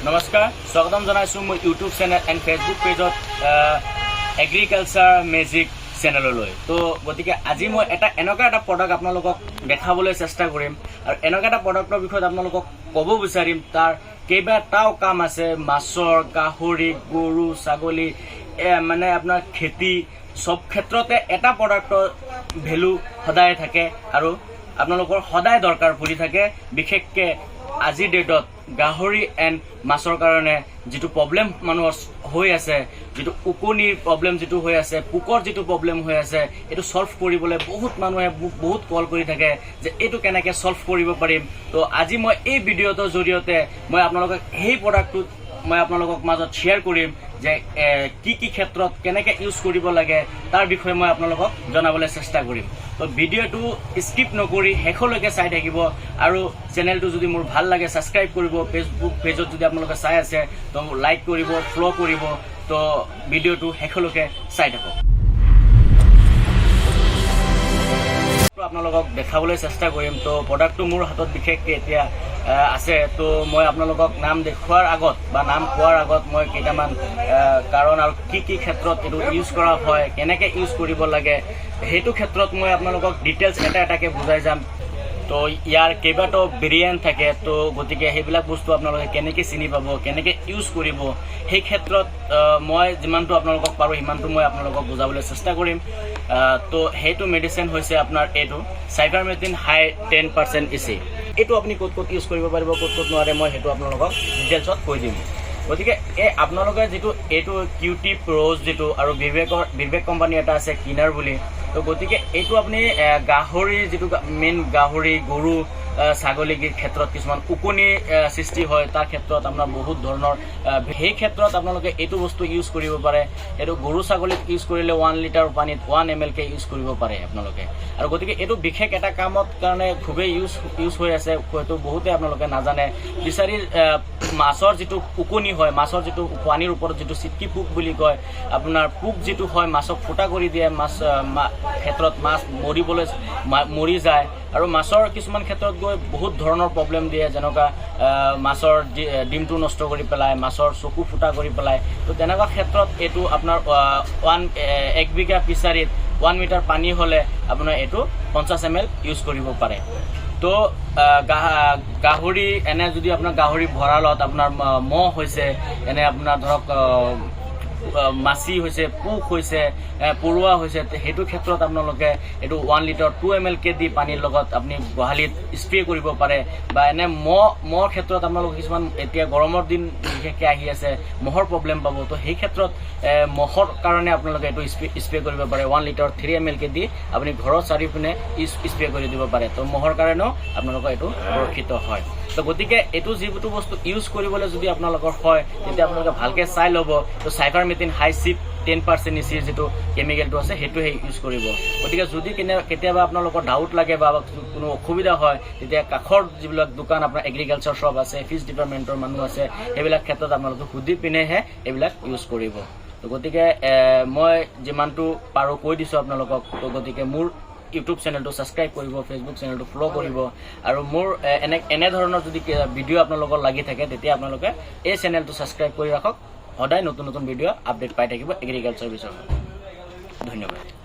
নমস্কাৰ স্বাগতম জনাইছো মোৰ ইউটিউব চেনেল এণ্ড ফেচবুক পেজত এগ্ৰিকালচাৰ মেজিক চেনেললৈ। তো গতিকে আজি মই এনেকুৱা এটা প্ৰডাক্ট আপোনালোকক দেখাবলৈ চেষ্টা কৰিম আৰু এনেকুৱা এটা প্ৰডাক্টৰ বিষয়ত আপোনালোকক ক'ব বিচাৰিম। তাৰ কেইবাটাও কাম আছে, মাছৰ, গাহৰি, গৰু, ছাগলী, মানে আপোনাৰ খেতি সব ক্ষেত্ৰতে এটা প্ৰডাক্টৰ ভেলু সদায় থাকে আৰু আপোনালোকৰ সদায় দৰকাৰ পৰি থাকে। বিশেষকৈ আজিৰ ডেটত গাহৰি এণ্ড মাছৰ কাৰণে যিটো প্ৰব্লেম মানুহৰ হৈ আছে, যিটো উকনিৰ প্ৰব্লেম যিটো হৈ আছে, পোকৰ যিটো প্ৰব্লেম হৈ আছে, এইটো ছল্ভ কৰিবলৈ বহুত মানুহে বহুত কল কৰি থাকে যে এইটো কেনেকৈ ছল্ভ কৰিব পাৰিম। তো আজি মই এই ভিডিঅ'টোৰ জৰিয়তে মই আপোনালোকক সেই প্ৰডাক্টটো মই আপোনালোকক মাজত শ্বেয়াৰ কৰিম যে কি ক্ষেত্ৰত কেনেকৈ ইউজ কৰিব লাগে তাৰ বিষয়ে মই আপোনালোকক জনাবলৈ চেষ্টা কৰিম। তো ভিডিঅ'টো স্কিপ নকৰি শেষলৈকে চাই থাকিব আৰু চেনেলটো যদি মোৰ ভাল লাগে ছাবস্ক্ৰাইব কৰিব। ফেচবুক পেজত যদি আপোনালোকে চাই আছে তো লাইক কৰিব, ফ'ল' কৰিব। তো ভিডিঅ'টো শেষলৈকে চাই থাকক। আপোনালোকক দেখাবলৈ চেষ্টা কৰিম। তো প্ৰডাক্টটো মোৰ হাতত বিশেষকৈ এতিয়া আছে। তো মই আপোনালোকক নাম দেখুৱাৰ আগত বা নাম কোৱাৰ আগত মই কেইটামান কাৰণ আৰু কি ক্ষেত্ৰত এইটো ইউজ কৰা হয়, কেনেকৈ ইউজ কৰিব লাগে, সেইটো ক্ষেত্ৰত মই আপোনালোকক ডিটেইলছ এটাকৈ বুজাই যাম। তো ইয়াৰ কেইবাটাও ভেৰিয়েণ্ট থাকে। তো গতিকে সেইবিলাক বস্তু আপোনালোকে কেনেকৈ চিনি পাব, কেনেকৈ ইউজ কৰিব, সেই ক্ষেত্ৰত মই যিমানটো আপোনালোকক পাৰোঁ সিমানটো মই আপোনালোকক বুজাবলৈ চেষ্টা কৰিম। তো সেইটো মেডিচিন হৈছে আপোনাৰ এইটো চাইবাৰমেথিন হাই 10% EC। এইটো আপুনি ক'ত ইউজ কৰিব পাৰিব, ক'ত নোৱাৰে, মই সেইটো আপোনালোকক ডিটেইলছত কৈ দিম। গতিকে আপোনালোকে যিটো এইটো কিউটি ৰ'জ যিটো আৰু বিবেক কোম্পানী এটা আছে কিনাৰ বুলি। তো গতিকে এইটো আপুনি গাহৰি যিটো মেইন গাহৰি, গৰু, ছাগলীৰ ক্ষেত্ৰত কিছুমান উকনি সৃষ্টি হয়, তাৰ ক্ষেত্ৰত আপোনাৰ বহুত ধৰণৰ সেই ক্ষেত্ৰত আপোনালোকে এইটো বস্তু ইউজ কৰিব পাৰে। এইটো গৰু ছাগলীক ইউজ কৰিলে 1 লিটাৰ পানীত 1 ml কে ইউজ কৰিব পাৰে আপোনালোকে। আৰু গতিকে এইটো বিশেষ এটা কামত কাৰণে খুবেই ইউজ হৈ আছে, হয়তো বহুতে আপোনালোকে নাজানে। বিচাৰি মাছৰ যিটো উকনি হয়, মাছৰ যিটো পানীৰ ওপৰত যিটো চিটকি পোক বুলি কয়, আপোনাৰ পোক যিটো হয় মাছক ফুটা কৰি দিয়ে, মাছ ক্ষেত্ৰত মাছ মৰি যায়। আৰু মাছৰ কিছুমান ক্ষেত্ৰত গৈ বহুত ধৰণৰ প্ৰব্লেম দিয়ে, যেনেকুৱা মাছৰ ডিমটো নষ্ট কৰি পেলাই, মাছৰ চকু ফুটা কৰি পেলাই। তো তেনেকুৱা ক্ষেত্ৰত এইটো আপোনাৰ 1 বিঘা ফিচাৰীত 1 মিটাৰ পানী হ'লে আপোনাৰ এইটো 50 ml ইউজ কৰিব পাৰে। তো গাহৰি এনে যদি আপোনাৰ গাহৰি ভঁৰালত আপোনাৰ মহ হৈছে, এনে আপোনাৰ ধৰক মাছি হৈছে, পোক হৈছে, পৰুৱা হৈছে, সেইটো ক্ষেত্ৰত আপোনালোকে এইটো 1 লিটাৰ 2 ml কে দি পানীৰ লগত আপুনি গোহালিত স্প্ৰে কৰিব পাৰে। বা এনে মহৰ ক্ষেত্ৰত আপোনালোকে কিছুমান এতিয়া গৰমৰ দিন বিশেষকৈ আহি আছে, মহৰ প্ৰব্লেম পাব। তো সেই ক্ষেত্ৰত মহৰ কাৰণে আপোনালোকে এইটো স্প্ৰে কৰিব পাৰে। 1 লিটাৰ 3 ml কে দি আপুনি ঘৰৰ চাৰিওপিনে স্প্ৰে কৰি দিব পাৰে। তো মহৰ কাৰণেও আপোনালোকৰ এইটো সুৰক্ষিত হয়। তো গতিকে এইটো যিটো বস্তু ইউজ কৰিবলৈ যদি আপোনালোকৰ হয়, তেতিয়া আপোনালোকে ভালকৈ চাই ল'ব। তো চাইবাৰমেথিন হাই 10% EC যিটো কেমিকেলটো আছে সেইটোহে ইউজ কৰিব। গতিকে যদি কেতিয়াবা আপোনালোকৰ ডাউট লাগে বা কোনো অসুবিধা হয়, তেতিয়া কাষৰ যিবিলাক দোকান আপোনাৰ এগ্ৰিকালচাৰ শ্বপ আছে, ফিছ ডিপাৰ্টমেণ্টৰ মানুহ আছে, সেইবিলাক ক্ষেত্ৰত আপোনালোকে সুধি পিনেহে এইবিলাক ইউজ কৰিব। তো গতিকে মই যিমানটো পাৰোঁ কৈ দিছোঁ আপোনালোকক। তো গতিকে মোৰ ইউটিউব চেনেলটো ছাবস্ক্ৰাইব কৰিব, ফেচবুক চেনেলটো ফ'ল' কৰিব। আৰু মোৰ এনেধৰণৰ যদি ভিডিঅ' আপোনালোকৰ লাগি থাকে, তেতিয়া আপোনালোকে এই চেনেলটো ছাবস্ক্ৰাইব কৰি ৰাখক। সদায় নতুন ভিডিঅ' আপডেট পাই থাকিব এগ্ৰিকালচাৰ বিষয়ত। ধন্যবাদ।